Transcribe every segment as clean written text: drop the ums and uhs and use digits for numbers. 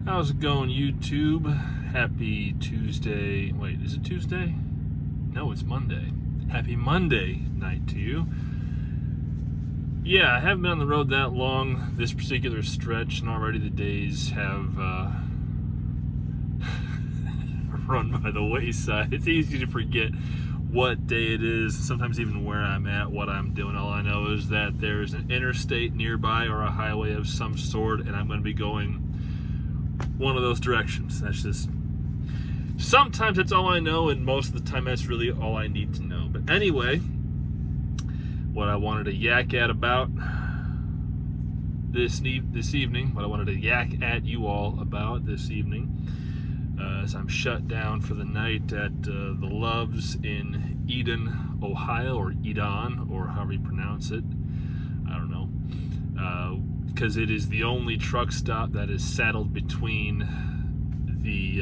How's it going, YouTube? Happy Tuesday. Wait, is it Tuesday? No, it's Monday. Happy Monday night to you. Yeah, I haven't been on the road that long this particular stretch, and already the days have run by the wayside. It's easy to forget what day it is, sometimes even where I'm at, what I'm doing. All I know is that there's an interstate nearby or a highway of some sort, and I'm going to be going one of those directions. That's just, sometimes that's all I know, and most of the time that's really all I need to know. But anyway, what I wanted to yak at about this evening, what I wanted to yak at you all about this evening, as I'm shut down for the night at the Loves in Eden, Ohio, or Edon, or however you pronounce it. I don't know. Because it is the only truck stop that is saddled between the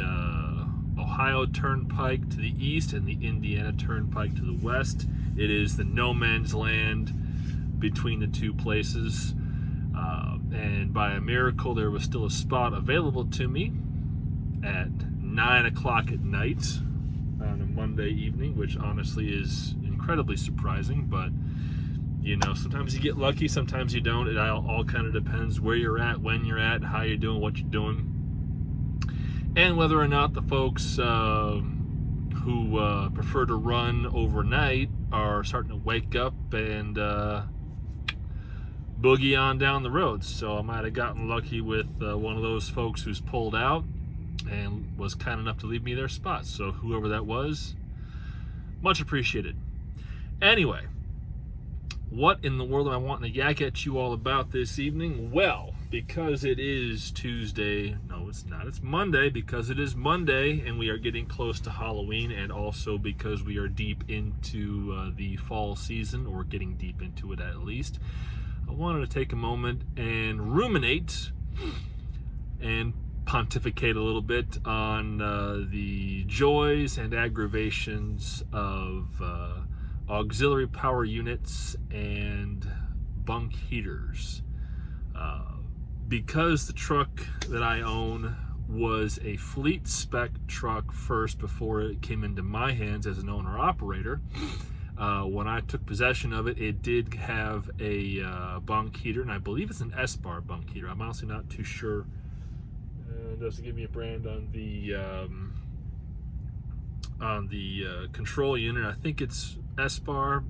Ohio Turnpike to the east and the Indiana Turnpike to the west. It is the no man's land between the two places. And by a miracle, there was still a spot available to me at 9 o'clock at night on a Monday evening, which honestly is incredibly surprising, but you know, sometimes you get lucky, sometimes you don't. It all kind of depends where you're at, when you're at, how you're doing, what you're doing, and whether or not the folks who prefer to run overnight are starting to wake up and boogie on down the roads. So I might have gotten lucky with one of those folks who's pulled out and was kind enough to leave me their spot. So whoever that was, much appreciated. Anyway, what in the world am I wanting to yak at you all about this evening? Well, because it is Tuesday, no it's not, it's Monday, because it is Monday and we are getting close to Halloween, and also because we are deep into the fall season, or getting deep into it at least, I wanted to take a moment and ruminate and pontificate a little bit on the joys and aggravations of auxiliary power units and bunk heaters. Because the truck that I own was a fleet spec truck first before it came into my hands as an owner operator, when I took possession of it, it did have a bunk heater, and I believe it's an S-bar bunk heater. I'm honestly not too sure. It doesn't give me a brand on the control unit. I think it's S-bar.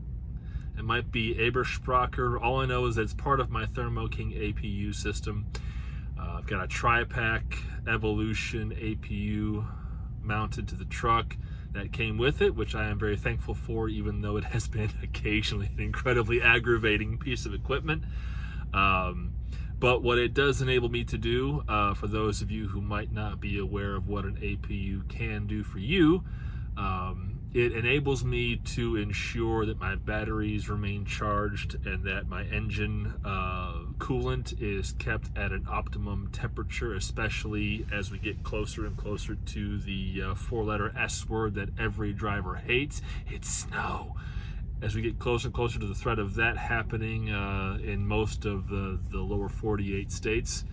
It might be Eberspracher. All I know is that it's part of my Thermo King APU system. I've got a tri-pack Evolution APU mounted to the truck that came with it, which I am very thankful for, even though it has been occasionally an incredibly aggravating piece of equipment. But what it does enable me to do, for those of you who might not be aware of what an APU can do for you, it enables me to ensure that my batteries remain charged and that my engine coolant is kept at an optimum temperature, especially as we get closer and closer to the four-letter S word that every driver hates. It's snow. As we get closer and closer to the threat of that happening in most of the lower 48 states,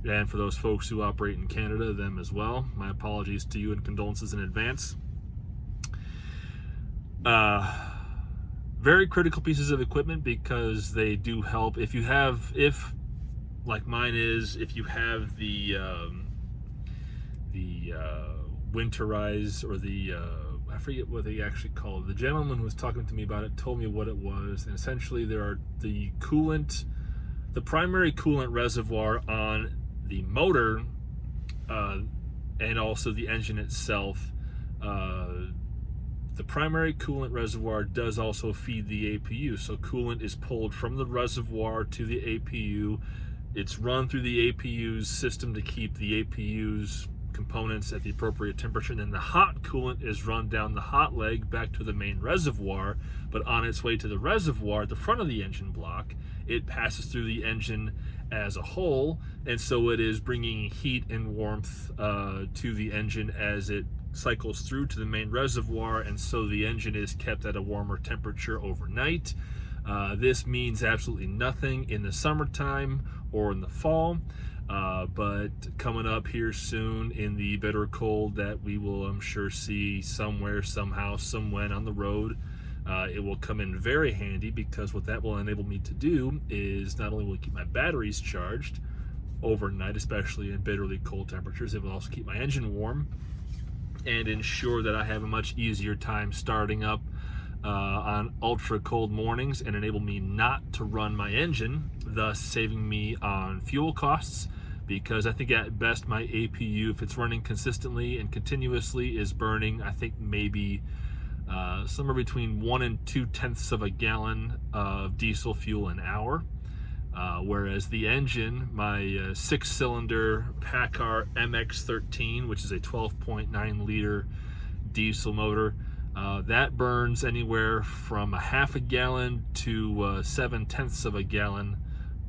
and for those folks who operate in Canada, them as well, my apologies to you and condolences in advance. Very critical pieces of equipment, because they do help. If like mine is, if you have the winterize, or the I forget what they actually call it. The gentleman who was talking to me about it told me what it was, and essentially there are the primary coolant reservoir on the motor, and also the engine itself. The primary coolant reservoir does also feed the APU, so coolant is pulled from the reservoir to the APU. It's run through the APU's system to keep the APU's components at the appropriate temperature, and then the hot coolant is run down the hot leg back to the main reservoir. But on its way to the reservoir at the front of the engine block, it passes through the engine as a whole, and so it is bringing heat and warmth to the engine as it cycles through to the main reservoir, and so the engine is kept at a warmer temperature overnight. This means absolutely nothing in the summertime or in the fall. But coming up here soon in the bitter cold that we will, I'm sure, see somewhere, somehow, somewhen on the road, it will come in very handy, because what that will enable me to do is not only will it keep my batteries charged overnight, especially in bitterly cold temperatures, it will also keep my engine warm and ensure that I have a much easier time starting up on ultra cold mornings, and enable me not to run my engine, thus saving me on fuel costs. Because I think at best my APU, if it's running consistently and continuously, is burning, I think, maybe somewhere between 1 and 2/10 of a gallon of diesel fuel an hour. Whereas the engine, my 6-cylinder PACCAR MX-13, which is a 12.9 liter diesel motor, that burns anywhere from a half a gallon to 7/10 of a gallon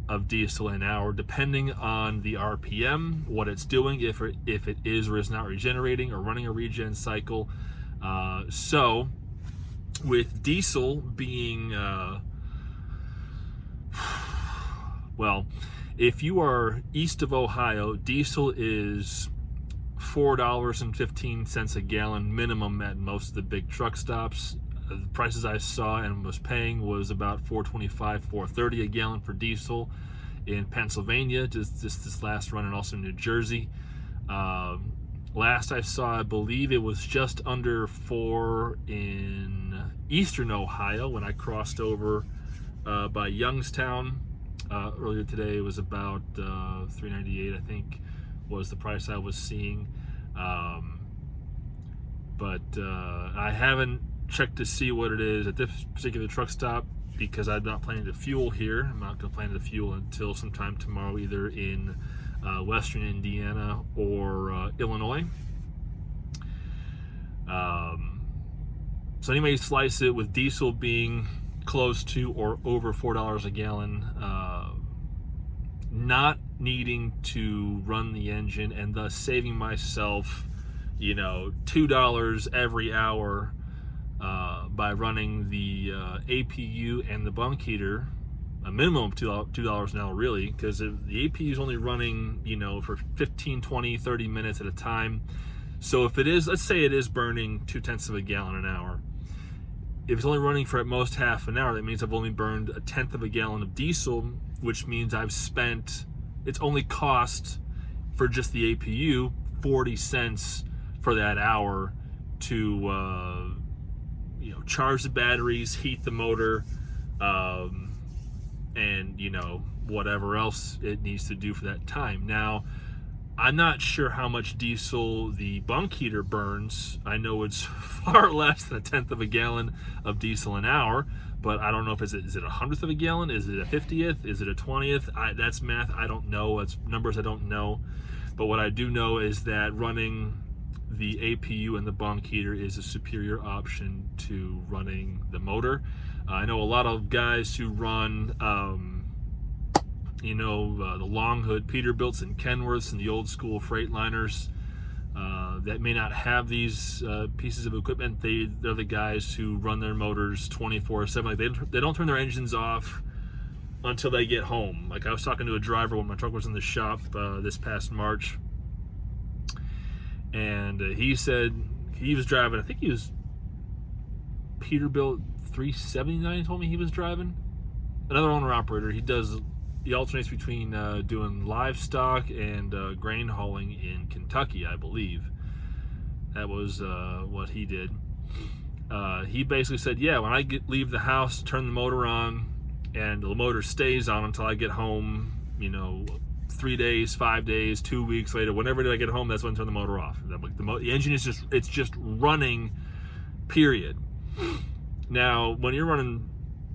of diesel an hour, depending on the RPM, what it's doing, if it is or is not regenerating or running a regen cycle. So with diesel being well, if you are east of Ohio, diesel is $4.15 a gallon minimum at most of the big truck stops. The prices I saw and was paying was about $4.25, $4.30 a gallon for diesel in Pennsylvania, just this last run, and also New Jersey. Last I saw, I believe it was just under $4 in eastern Ohio when I crossed over by Youngstown. Earlier today, it was about $3.98, I think, was the price I was seeing. But I haven't checked to see what it is at this particular truck stop, because I'm not planning to fuel here. I'm not going to plan to fuel until sometime tomorrow, either in western Indiana or Illinois. So anyway, slice it with diesel being close to or over $4 a gallon, not needing to run the engine, and thus saving myself, $2 every hour by running the APU and the bunk heater, a minimum of $2 an hour, really, because the APU is only running, for 15, 20, 30 minutes at a time. So if it is, let's say it is burning 0.2 of a gallon an hour, if it's only running for at most half an hour, that means I've only burned 1/10 of a gallon of diesel, which means it's only cost for just the APU 40 cents for that hour to charge the batteries, heat the motor, and whatever else it needs to do for that time. Now, I'm not sure how much diesel the bunk heater burns. I know it's far less than 1/10 of a gallon of diesel an hour, but I don't know if is it 1/100th of a gallon? Is it a 50th? Is it a 20th? That's math I don't know. That's numbers I don't know. But what I do know is that running the APU and the bunk heater is a superior option to running the motor. I know a lot of guys who run the long hood Peterbilts and Kenworths and the old school Freightliners that may not have these pieces of equipment. They're the guys who run their motors 24/7. Like they don't turn their engines off until they get home. Like I was talking to a driver when my truck was in the shop this past March, and he said he was driving, I think he was Peterbilt 379, he told me he was driving. Another owner-operator. He alternates between doing livestock and grain hauling in Kentucky, I believe. That was what he did. He basically said, yeah, when I leave the house, turn the motor on, and the motor stays on until I get home, 3 days, 5 days, 2 weeks later, whenever I get home, that's when I turn the motor off. The engine is just running, period. Now, when you're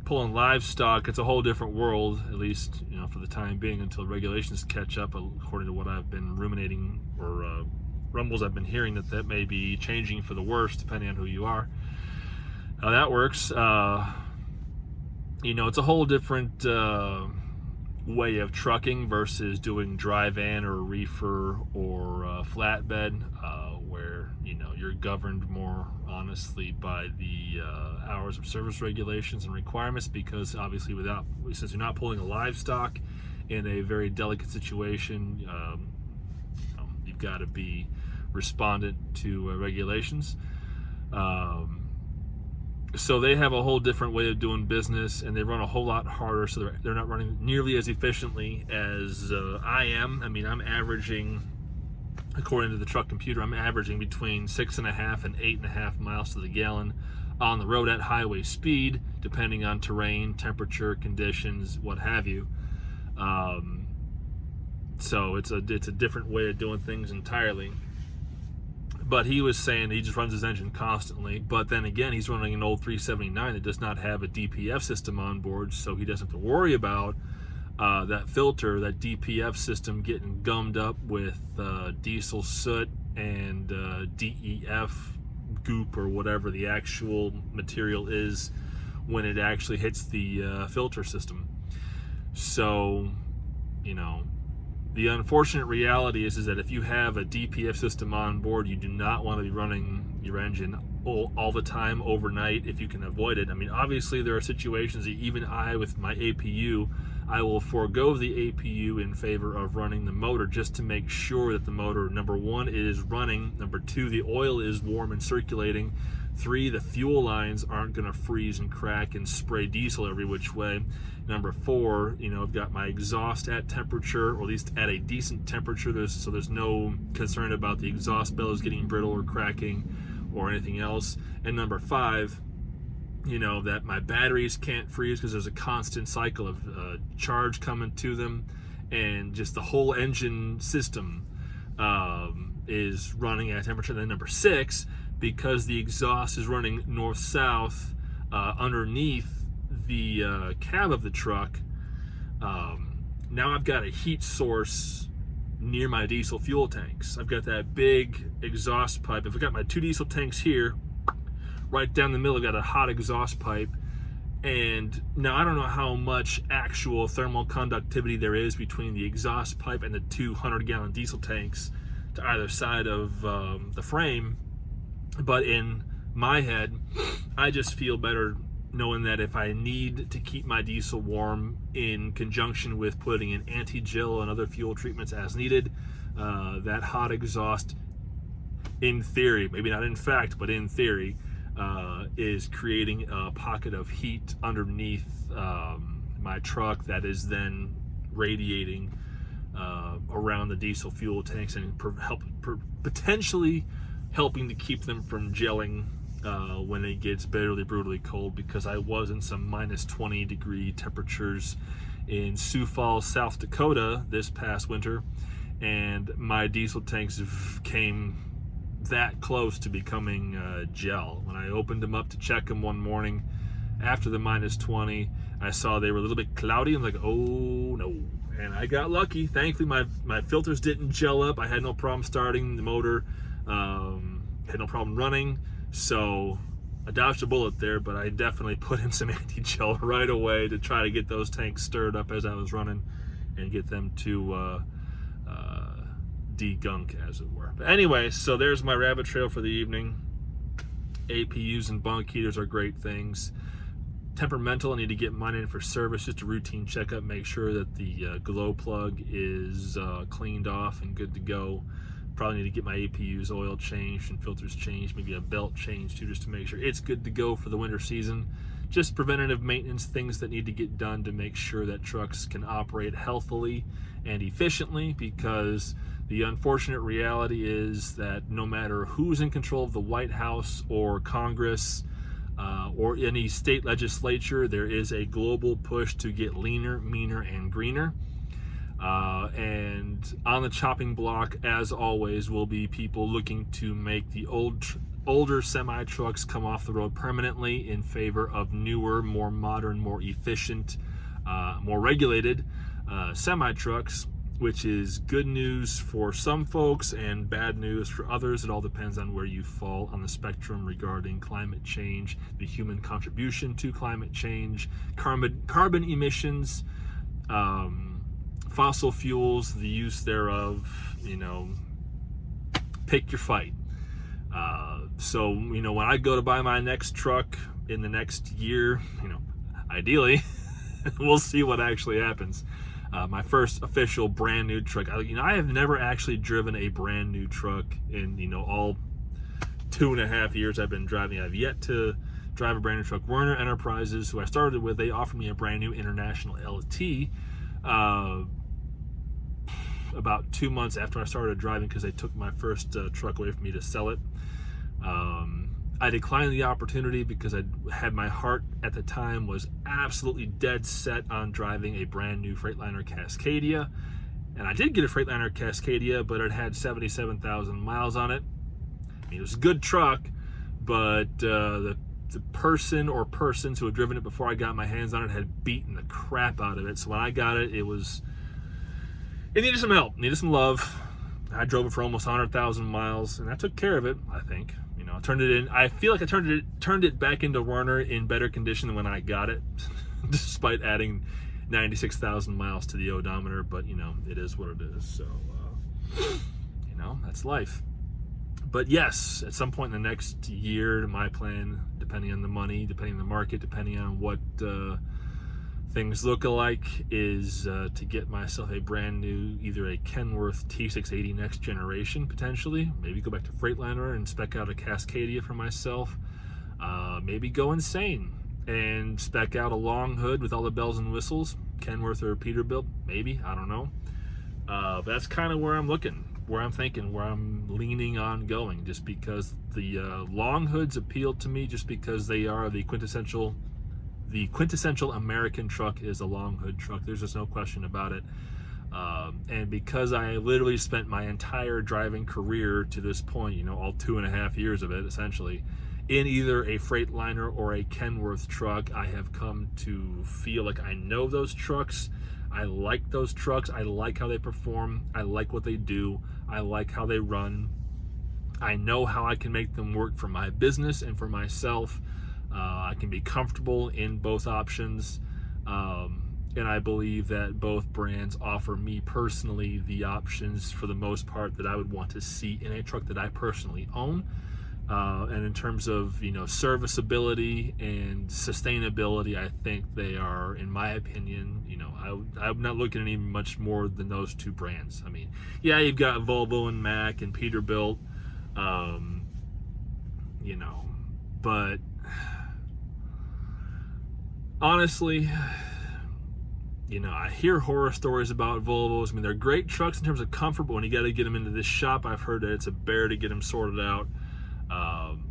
pulling livestock, it's a whole different world, at least, for the time being, until regulations catch up, according to what I've been ruminating, or rumbles I've been hearing, that may be changing for the worse, depending on who you are. How that works, it's a whole different way of trucking versus doing dry van or reefer or flatbed, where you're governed more honestly by the hours of service regulations and requirements, because obviously since you're not pulling a livestock in a very delicate situation. You've got to be respondent to regulations. So they have a whole different way of doing business, and they run a whole lot harder, so they're not running nearly as efficiently as I am. I mean, I'm averaging, according to the truck computer, I'm averaging between 6.5 and 8.5 miles to the gallon on the road at highway speed, depending on terrain, temperature, conditions, what have you. So it's a different way of doing things entirely. But he was saying he just runs his engine constantly. But then again, he's running an old 379 that does not have a DPF system on board, so he doesn't have to worry about that filter, that DPF system getting gummed up with diesel soot and DEF goop or whatever the actual material is when it actually hits the filter system. So, you know, the unfortunate reality is that if you have a DPF system on board, you do not want to be running your engine all the time overnight if you can avoid it. I mean, obviously there are situations that even I, with my APU, I will forego the APU in favor of running the motor just to make sure that the motor, number one, is running, number two, the oil is warm and circulating, three, the fuel lines aren't going to freeze and crack and spray diesel every which way, number four, you know, I've got my exhaust at temperature, or at least at a decent temperature, so there's no concern about the exhaust bellows getting brittle or cracking or anything else, and number five, you know, that my batteries can't freeze because there's a constant cycle of charge coming to them, and just the whole engine system is running at temperature. And then number six, because the exhaust is running north-south underneath the cab of the truck, now I've got a heat source near my diesel fuel tanks. I've got that big exhaust pipe. I've got my two diesel tanks here. Right down the middle, I've got a hot exhaust pipe. And now I don't know how much actual thermal conductivity there is between the exhaust pipe and the 200-gallon diesel tanks to either side of the frame. But in my head, I just feel better knowing that if I need to keep my diesel warm in conjunction with putting in anti-gel and other fuel treatments as needed, that hot exhaust, in theory, maybe not in fact, but in theory, is creating a pocket of heat underneath my truck that is then radiating around the diesel fuel tanks and potentially helping to keep them from gelling when it gets bitterly, brutally cold, because I was in some minus 20 degree temperatures in Sioux Falls, South Dakota this past winter, and my diesel tanks came that close to becoming gel. When I opened them up to check them one morning after the minus 20, I saw they were a little bit cloudy. I'm like, oh no. And I got lucky. Thankfully, my filters didn't gel up. I had no problem starting the motor, had no problem running. So I dodged a bullet there, but I definitely put in some anti-gel right away to try to get those tanks stirred up as I was running and get them to de-gunk, as it were. But anyway, so there's my rabbit trail for the evening. APUs and bunk heaters are great things. Temperamental, I need to get mine in for service, just a routine checkup, make sure that the glow plug is cleaned off and good to go. Probably need to get my APUs oil changed and filters changed, maybe a belt change too, just to make sure it's good to go for the winter season. Just preventative maintenance, things that need to get done to make sure that trucks can operate healthily and efficiently, because the unfortunate reality is that no matter who's in control of the White House or Congress or any state legislature, there is a global push to get leaner, meaner, and greener. And on the chopping block, as always, will be people looking to make the older semi-trucks come off the road permanently in favor of newer, more modern, more efficient, more regulated semi-trucks, which is good news for some folks and bad news for others. It all depends on where you fall on the spectrum regarding climate change, the human contribution to climate change, carbon emissions, fossil fuels, the use thereof, you know, pick your fight. So, you know, when I go to buy my next truck in the next year, you know, ideally, we'll see what actually happens. My first official brand new truck. I have never actually driven a brand new truck in all 2.5 years I've been driving. I've yet to drive a brand new truck. Werner Enterprises, who I started with, they offered me a brand new International LT about 2 months after I started driving, because they took my first truck away from me to sell it. I declined the opportunity because my heart at the time was absolutely dead set on driving a brand new Freightliner Cascadia. And I did get a Freightliner Cascadia, but it had 77,000 miles on it. I mean, it was a good truck, but the person or persons who had driven it before I got my hands on it had beaten the crap out of it. So when I got it, it needed some help, needed some love. I drove it for almost 100,000 miles, and I took care of it, I think. I turned it in. I feel like I turned it back into Werner in better condition than when I got it, despite adding 96,000 miles to the odometer. But it is what it is. So that's life. But yes, at some point in the next year, my plan, depending on the money, depending on the market, depending on what things look alike, is to get myself a brand new, either a Kenworth T680 next generation, potentially. Maybe go back to Freightliner and spec out a Cascadia for myself. Maybe go insane and spec out a long hood with all the bells and whistles, Kenworth or Peterbilt, maybe, I don't know. But that's kind of where I'm looking, where I'm thinking, where I'm leaning on going, just because the long hoods appeal to me, just because they are the quintessential American truck is a long hood truck. There's just no question about it. And because I literally spent my entire driving career to this point, all 2.5 years of it essentially, in either a Freightliner or a Kenworth truck, I have come to feel like I know those trucks. I like those trucks. I like how they perform. I like what they do. I like how they run. I know how I can make them work for my business and for myself. I can be comfortable in both options, and I believe that both brands offer me personally the options, for the most part, that I would want to see in a truck that I personally own. And in terms of serviceability and sustainability, I think they are, in my opinion, I'm not looking at any much more than those two brands. I mean, yeah, you've got Volvo and Mack and Peterbilt, but honestly, I hear horror stories about Volvos. I mean, they're great trucks in terms of comfort, but when you got to get them into this shop, I've heard that it's a bear to get them sorted out.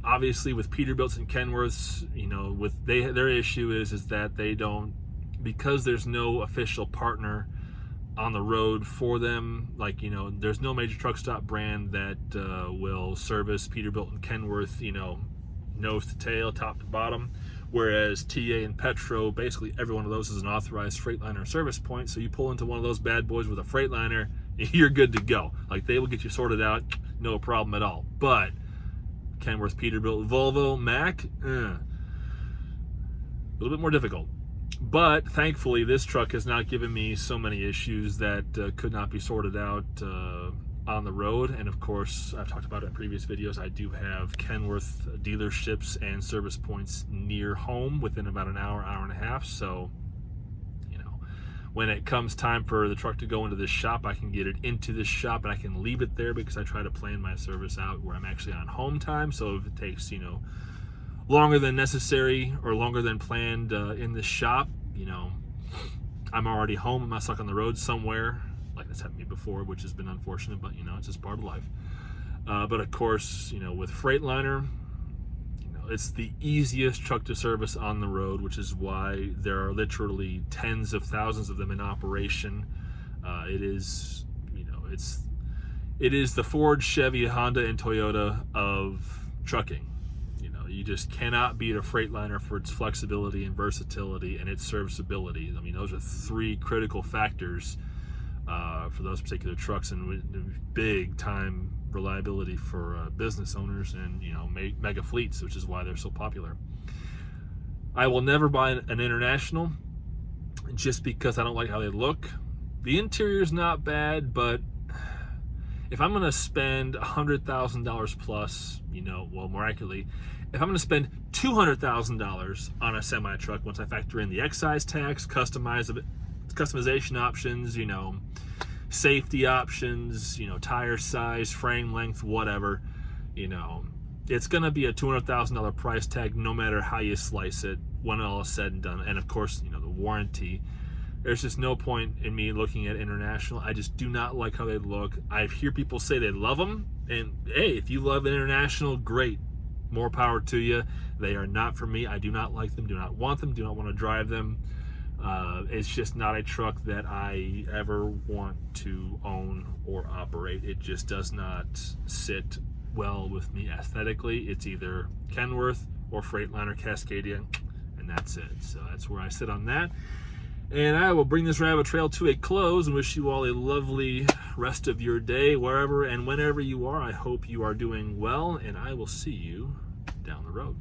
Obviously, with Peterbilts and Kenworths, their issue is that they don't, because there's no official partner on the road for them. There's no major truck stop brand that will service Peterbilt and Kenworth, nose to tail, top to bottom. Whereas TA and Petro, basically every one of those is an authorized Freightliner service point. So you pull into one of those bad boys with a Freightliner, you're good to go. They will get you sorted out, no problem at all. But Kenworth, Peterbilt, Volvo, Mack, a little bit more difficult. But thankfully, this truck has not given me so many issues that could not be sorted out on the road. And of course, I've talked about it in previous videos, I do have Kenworth dealerships and service points near home within about an hour and a half. So when it comes time for the truck to go into this shop, I can get it into this shop and I can leave it there, because I try to plan my service out where I'm actually on home time. So if it takes longer than necessary or longer than planned in the shop, I'm already home. I'm not stuck on the road somewhere, like that's happened to me before, which has been unfortunate, but it's just part of life. But of course, with Freightliner, it's the easiest truck to service on the road, which is why there are literally tens of thousands of them in operation. It is the Ford, Chevy, Honda, and Toyota of trucking. You just cannot beat a Freightliner for its flexibility and versatility and its serviceability. I mean, those are three critical factors for those particular trucks, and big time reliability for business owners and mega fleets, which is why they're so popular. I will never buy an International just because I don't like how they look. The interior is not bad, but if I'm going to spend $100,000 plus, more accurately, if I'm going to spend $200,000 on a semi truck, once I factor in the excise tax, customization options, you know, safety options, you know, tire size, frame length, whatever, you know, it's going to be a $200,000 price tag no matter how you slice it when all is said and done. And of course, you know, the warranty. There's just no point in me looking at International. I just do not like how they look. I hear people say they love them, and hey, if you love International, great. More power to you. They are not for me. I do not like them, do not want them, do not want to drive them. It's just not a truck that I ever want to own or operate. It just does not sit well with me aesthetically. It's either Kenworth or Freightliner Cascadia, and that's it. So that's where I sit on that. And I will bring this rabbit trail to a close and wish you all a lovely rest of your day, wherever and whenever you are. I hope you are doing well, and I will see you down the road.